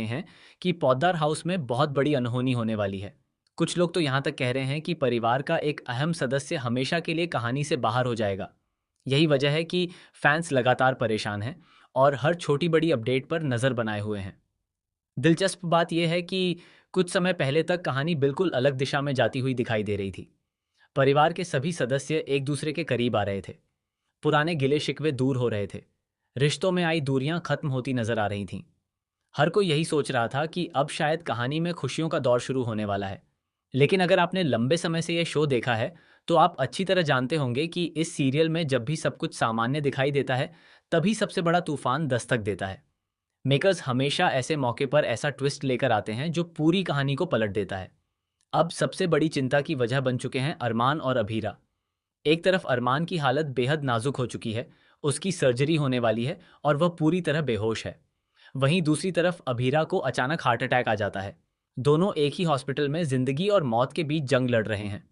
हैं कि पौदार हाउस में बहुत बड़ी अनहोनी होने वाली है। कुछ लोग तो यहाँ तक कह रहे हैं कि परिवार का एक अहम सदस्य हमेशा के लिए कहानी से बाहर हो जाएगा। यही वजह है कि फैंस लगातार परेशान हैं और हर छोटी बड़ी अपडेट पर नज़र बनाए हुए हैं। दिलचस्प बात यह है कि कुछ समय पहले तक कहानी बिल्कुल अलग दिशा में जाती हुई दिखाई दे रही थी। परिवार के सभी सदस्य एक दूसरे के करीब आ रहे थे। पुराने गिले शिकवे दूर हो रहे थे। रिश्तों में आई दूरियां खत्म होती नजर आ रही थीं। हर कोई यही सोच रहा था कि अब शायद कहानी में खुशियों का दौर शुरू होने वाला है। लेकिन अगर आपने लंबे समय से यह शो देखा है, तो आप अच्छी तरह जानते होंगे कि इस सीरियल में जब भी सब कुछ सामान्य दिखाई देता है, तभी सबसे बड़ा तूफान दस्तक देता है। मेकर्स हमेशा ऐसे मौके पर ऐसा ट्विस्ट लेकर आते हैं जो पूरी कहानी को पलट देता है। अब सबसे बड़ी चिंता की वजह बन चुके हैं अरमान और अभीरा। एक तरफ अरमान की हालत बेहद नाजुक हो चुकी है, उसकी सर्जरी होने वाली है और वह पूरी तरह बेहोश है। वहीं दूसरी तरफ अभीरा को अचानक हार्ट अटैक आ जाता है। दोनों एक ही हॉस्पिटल में जिंदगी और मौत के बीच जंग लड़ रहे हैं।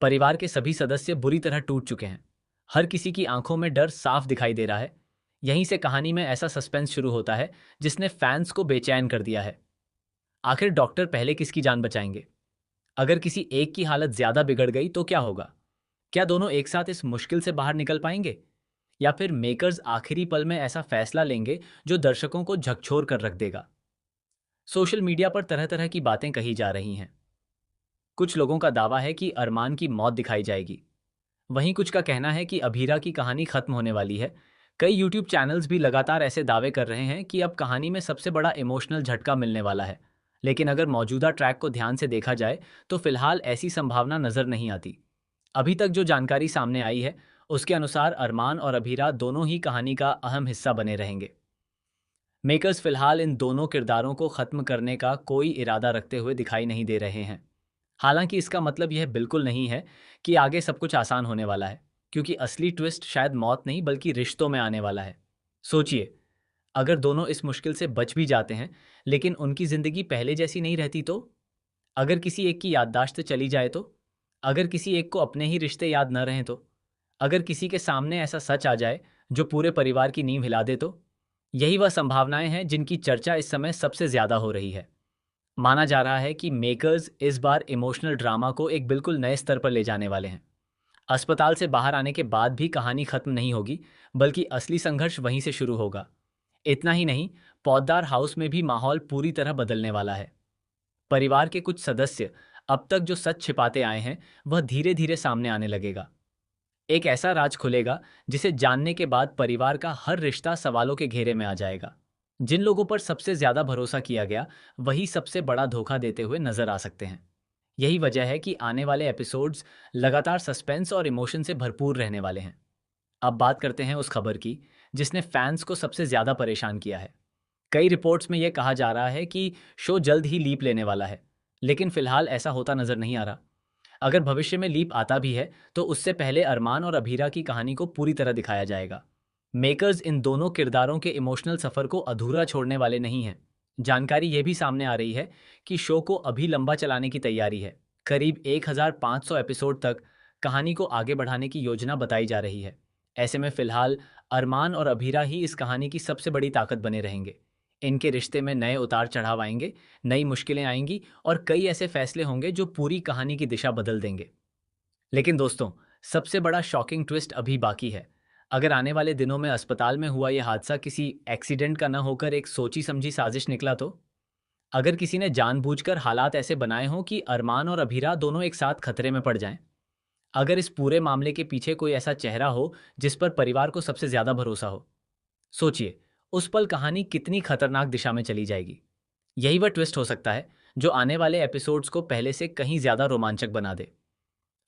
परिवार के सभी सदस्य बुरी तरह टूट चुके हैं। हर किसी की आंखों में डर साफ दिखाई दे रहा है। यहीं से कहानी में ऐसा सस्पेंस शुरू होता है जिसने फैंस को बेचैन कर दिया है। आखिर डॉक्टर पहले किसकी जान बचाएंगे? अगर किसी एक की हालत ज्यादा बिगड़ गई तो क्या होगा? क्या दोनों एक साथ इस मुश्किल से बाहर निकल पाएंगे? या फिर मेकर्स आखिरी पल में ऐसा फैसला लेंगे जो दर्शकों को झकझोर कर रख देगा? सोशल मीडिया पर तरह तरह की बातें कही जा रही हैं। कुछ लोगों का दावा है कि अरमान की मौत दिखाई जाएगी। वहीं कुछ का कहना है कि अभीरा की कहानी खत्म होने वाली है। कई यूट्यूब चैनल्स भी लगातार ऐसे दावे कर रहे हैं कि अब कहानी में सबसे बड़ा इमोशनल झटका मिलने वाला है। लेकिन अगर मौजूदा ट्रैक को ध्यान से देखा जाए, तो फिलहाल ऐसी संभावना नजर नहीं आती। अभी तक जो जानकारी सामने आई है, उसके अनुसार अरमान और अभीरा दोनों ही कहानी का अहम हिस्सा बने रहेंगे। मेकर्स फिलहाल इन दोनों किरदारों को खत्म करने का कोई इरादा रखते हुए दिखाई नहीं दे रहे हैं। हालांकि इसका मतलब यह बिल्कुल नहीं है कि आगे सब कुछ आसान होने वाला है, क्योंकि असली ट्विस्ट शायद मौत नहीं बल्कि रिश्तों में आने वाला है। सोचिए, अगर दोनों इस मुश्किल से बच भी जाते हैं, लेकिन उनकी जिंदगी पहले जैसी नहीं रहती तो? अगर किसी एक की याददाश्त चली जाए तो? अगर किसी एक को अपने ही रिश्ते याद न रहें तो? अगर किसी के सामने ऐसा सच आ जाए जो पूरे परिवार की नींव हिला दे तो? यही वह संभावनाएं हैं जिनकी चर्चा इस समय सबसे ज्यादा हो रही है। माना जा रहा है कि मेकर्स इस बार इमोशनल ड्रामा को एक बिल्कुल नए स्तर पर ले जाने वाले हैं। अस्पताल से बाहर आने के बाद भी कहानी खत्म नहीं होगी, बल्कि असली संघर्ष वहीं से शुरू होगा। इतना ही नहीं, पौदार हाउस में भी माहौल पूरी तरह बदलने वाला है। परिवार के कुछ सदस्य अब तक जो सच छिपाते आए हैं, वह धीरे धीरे सामने आने लगेगा। एक ऐसा राज खुलेगा जिसे जानने के बाद परिवार का हर रिश्ता सवालों के घेरे में आ जाएगा। जिन लोगों पर सबसे ज्यादा भरोसा किया गया, वही सबसे बड़ा धोखा देते हुए नजर आ सकते हैं। यही वजह है कि आने वाले एपिसोड्स लगातार सस्पेंस और इमोशन से भरपूर रहने वाले हैं। अब बात करते हैं उस खबर की जिसने फैंस को सबसे ज्यादा परेशान किया है। कई रिपोर्ट्स में यह कहा जा रहा है कि शो जल्द ही लीप लेने वाला है, लेकिन फिलहाल ऐसा होता नजर नहीं आ रहा। अगर भविष्य में लीप आता भी है, तो उससे पहले अरमान और अभीरा की कहानी को पूरी तरह दिखाया जाएगा। मेकर्स इन दोनों किरदारों के इमोशनल सफर को अधूरा छोड़ने वाले नहीं हैं। जानकारी यह भी सामने आ रही है कि शो को अभी लंबा चलाने की तैयारी है। करीब 1500 एपिसोड तक कहानी को आगे बढ़ाने की योजना बताई जा रही है। ऐसे में फिलहाल अरमान और अभीरा ही इस कहानी की सबसे बड़ी ताकत बने रहेंगे। इनके रिश्ते में नए उतार चढ़ाव आएंगे, नई मुश्किलें आएंगी और कई ऐसे फैसले होंगे जो पूरी कहानी की दिशा बदल देंगे। लेकिन दोस्तों, सबसे बड़ा शॉकिंग ट्विस्ट अभी बाकी है। अगर आने वाले दिनों में अस्पताल में हुआ यह हादसा किसी एक्सीडेंट का न होकर एक सोची समझी साजिश निकला तो? अगर किसी ने जानबूझकर हालात ऐसे बनाए हों कि अरमान और अभीरा दोनों एक साथ खतरे में पड़ जाएं? अगर इस पूरे मामले के पीछे कोई ऐसा चेहरा हो जिस पर परिवार को सबसे ज्यादा भरोसा हो, सोचिए, उस पल कहानी कितनी खतरनाक दिशा में चली जाएगी। यही वह ट्विस्ट हो सकता है जो आने वाले एपिसोड्स को पहले से कहीं ज्यादा रोमांचक बना दे।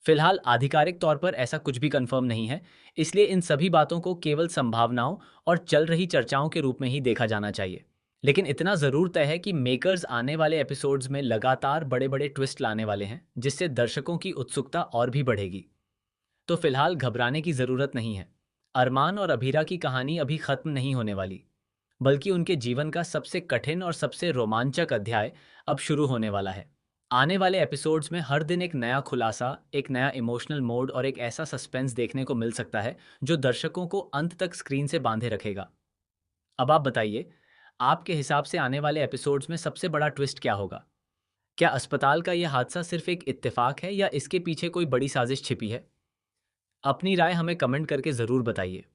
फिलहाल आधिकारिक तौर पर ऐसा कुछ भी कंफर्म नहीं है, इसलिए इन सभी बातों को केवल संभावनाओं और चल रही चर्चाओं के रूप में ही देखा जाना चाहिए। लेकिन इतना जरूर तय है कि मेकर्स आने वाले एपिसोड्स में लगातार बड़े बड़े ट्विस्ट लाने वाले हैं, जिससे दर्शकों की उत्सुकता और भी बढ़ेगी। तो फिलहाल घबराने की जरूरत नहीं है। अरमान और अभीरा की कहानी अभी खत्म नहीं होने वाली, बल्कि उनके जीवन का सबसे कठिन और सबसे रोमांचक अध्याय अब शुरू होने वाला है। आने वाले एपिसोड्स में हर दिन एक नया खुलासा, एक नया इमोशनल मोड और एक ऐसा सस्पेंस देखने को मिल सकता है जो दर्शकों को अंत तक स्क्रीन से बांधे रखेगा। अब आप बताइए, आपके हिसाब से आने वाले एपिसोड्स में सबसे बड़ा ट्विस्ट क्या होगा? क्या अस्पताल का यह हादसा सिर्फ एक इत्तेफाक है या इसके पीछे कोई बड़ी साजिश छिपी है? अपनी राय हमें कमेंट करके ज़रूर बताइए।